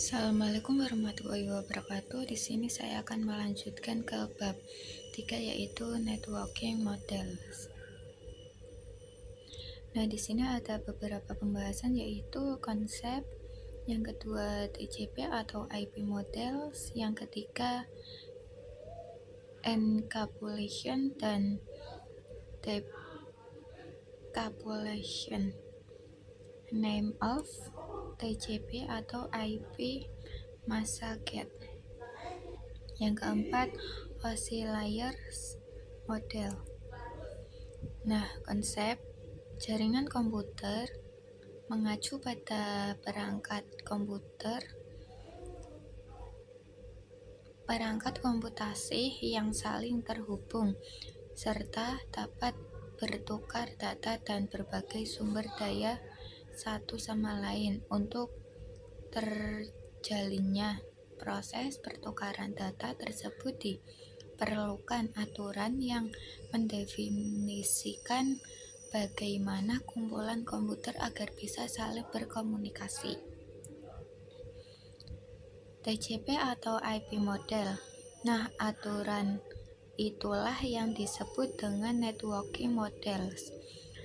Assalamualaikum warahmatullahi wabarakatuh. Di sini saya akan melanjutkan ke bab 3 yaitu networking models. Nah, di sini ada beberapa pembahasan yaitu konsep, yang kedua TCP atau IP models, yang ketiga encapsulation dan decapsulation. Name of TCP atau IP masa get. Yang keempat, oscillators model. Nah, konsep jaringan komputer mengacu pada perangkat komputasi yang saling terhubung serta dapat bertukar data dan berbagai sumber daya satu sama lain. Untuk terjalinnya proses pertukaran data tersebut diperlukan aturan yang mendefinisikan bagaimana kumpulan komputer agar bisa saling berkomunikasi. TCP atau IP model. Nah, aturan itulah yang disebut dengan networking models.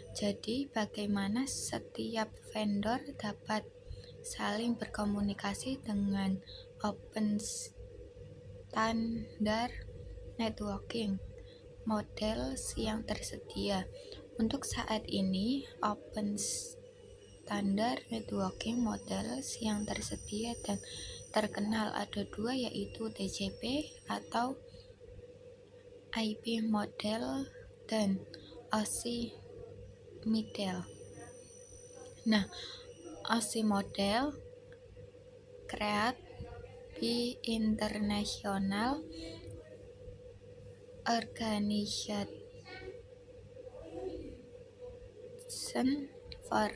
Jadi, bagaimana setiap vendor dapat saling berkomunikasi dengan open standard networking models yang tersedia. Untuk saat ini, open standard networking models yang tersedia dan terkenal ada dua, yaitu TCP atau IP model dan OSI model. Nah, OSI model create by international organization for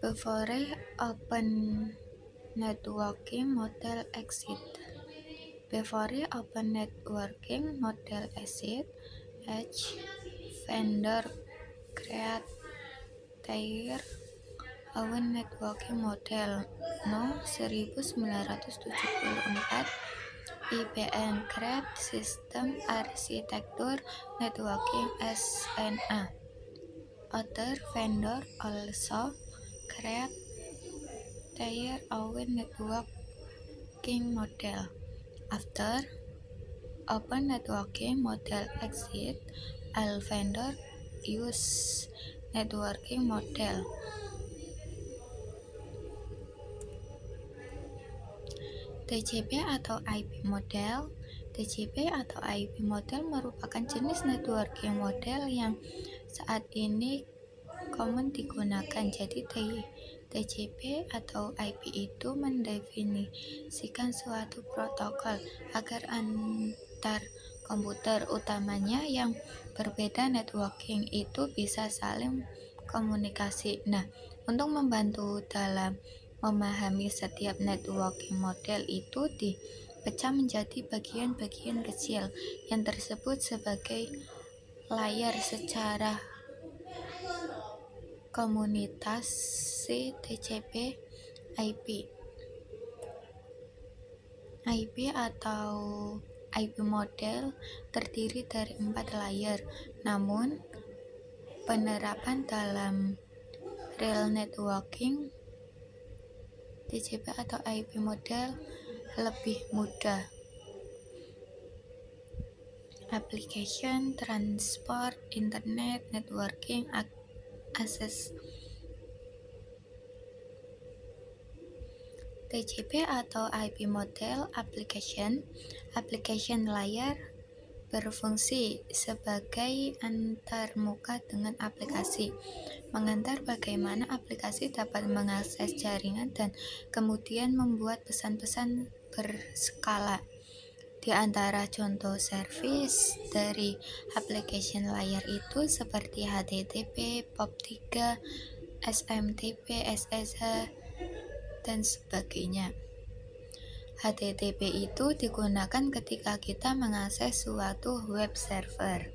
before open networking model exit. Before open networking model exit, each vendor create their own networking model. No. 1974 IBM Create System Architecture Networking SNA. Other vendor also create their own networking model. After open networking model exit, all vendor use networking model. TCP atau IP model. TCP atau IP model merupakan jenis networking model yang saat ini common digunakan. Jadi TCP atau IP itu mendefinisikan suatu protokol agar antar komputer utamanya yang berbeda networking itu bisa saling komunikasi. Nah, untuk membantu dalam memahami setiap networking model itu dipecah menjadi bagian-bagian kecil yang tersebut sebagai layer secara komunikasi TCP IP. IP atau IP model terdiri dari 4 layer, namun penerapan dalam real networking TCP atau IP model lebih mudah. Application, transport, internet, networking, access. TCP atau IP model application layer berfungsi sebagai antarmuka dengan aplikasi, mengantar bagaimana aplikasi dapat mengakses jaringan dan kemudian membuat pesan-pesan berskala. Di antara contoh service dari application layer itu seperti HTTP, POP3, SMTP, SSH, dan sebagainya. HTTP itu digunakan ketika kita mengakses suatu web server.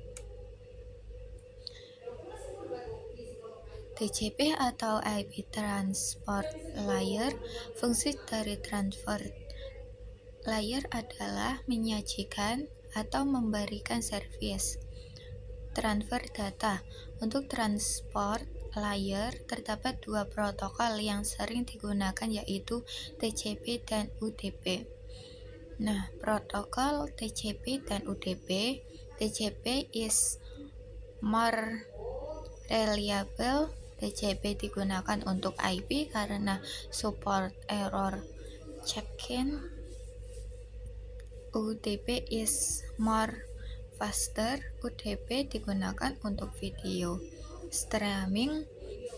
TCP atau IP Transport Layer. Fungsi dari Transport Layer adalah menyajikan atau memberikan servis transfer data. Untuk transport layer terdapat dua protokol yang sering digunakan, yaitu TCP dan UDP. Nah, protokol TCP dan UDP. TCP is more reliable. TCP digunakan untuk IP karena support error check-in. UDP is more faster. UDP digunakan untuk video streaming,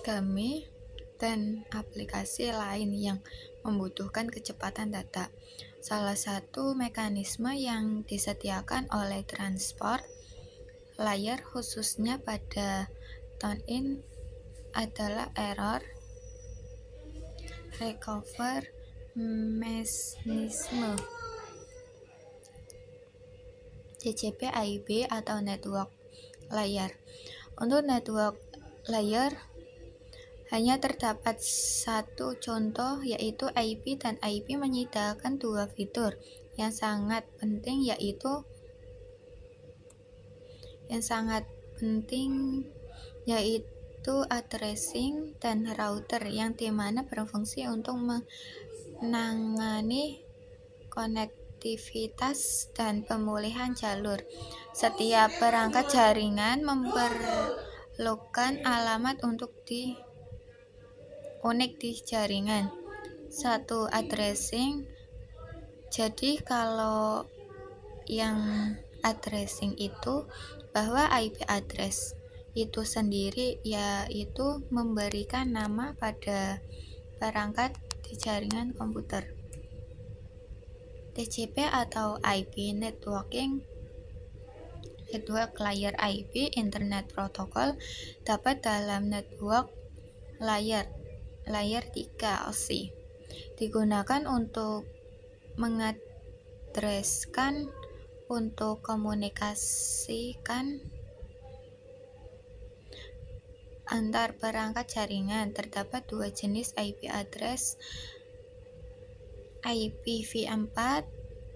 game, dan aplikasi lain yang membutuhkan kecepatan data. Salah satu mekanisme yang disediakan oleh transport layer khususnya pada tune-in adalah error recovery mechanism. TCP IP atau network layer. Untuk network layer hanya terdapat satu contoh, yaitu IP, dan IP menyediakan dua fitur yang sangat penting, yaitu addressing dan router, yang dimana berfungsi untuk menangani konektivitas dan pemulihan jalur. Setiap perangkat jaringan memerlukan alamat unik di jaringan. Satu addressing. Jadi kalau yang addressing itu bahwa IP address itu sendiri yaitu memberikan nama pada perangkat di jaringan komputer. TCP atau IP network layer. IP Internet Protocol dapat dalam network layer 3 OSI digunakan untuk mengadreskan untuk komunikasikan antar perangkat jaringan. Terdapat dua jenis IP address, IPv4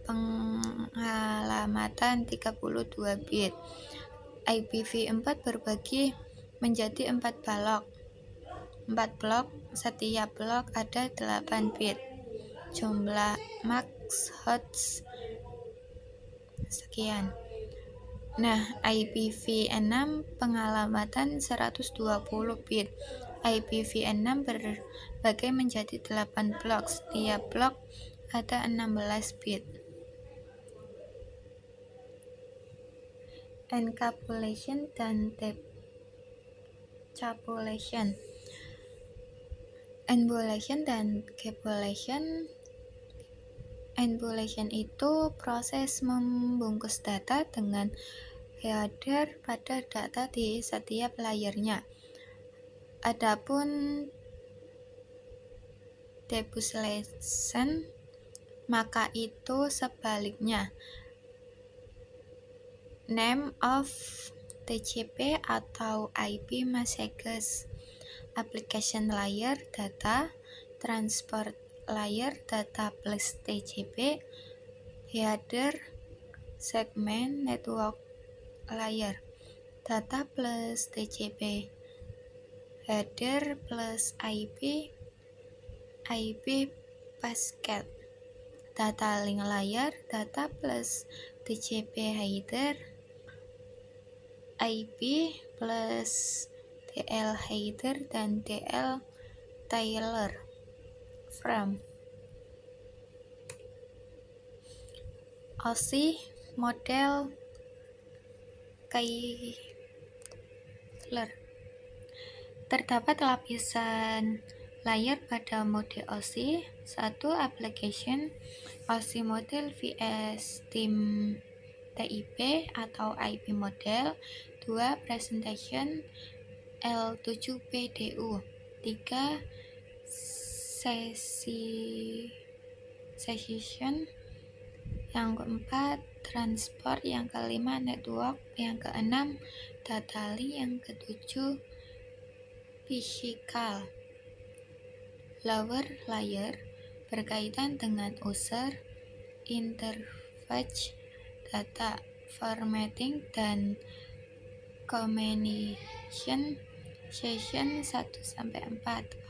pengalamatan 32 bit. IPv4 berbagi menjadi 4 blok, setiap blok ada 8 bit. Jumlah max host sekian. Nah, IPv6 pengalamatan 120 bit. IPv6 berbagi menjadi 8 blok, setiap blok ada 16 bit. Encapsulation dan decapsulation. Embullition dan capsulation. Embullition itu proses membungkus data dengan header pada data di setiap layernya. Adapun decapsulation maka itu sebaliknya. Name of TCP atau IP messages. Application layer data, transport layer data plus TCP, header segment network layer data plus TCP, header plus IP packet, data link layer data plus TCP header, IP plus DL header dan DL tailor frame. OSI model Keyler. Terdapat lapisan layer pada mode OSI. 1. Application OSI model vs Team TIP atau IP model. 2. Presentation L7PDU. 3. Session. Yang keempat transport, yang kelima network, yang keenam data link, yang ketujuh Physical lower layer berkaitan dengan user interface, data formatting, dan communication. Session 1-4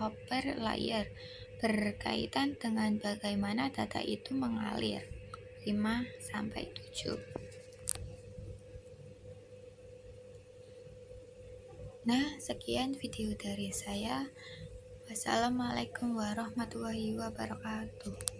upper layer berkaitan dengan bagaimana data itu mengalir. 5-7. Nah, sekian video dari saya. Wassalamualaikum warahmatullahi wabarakatuh.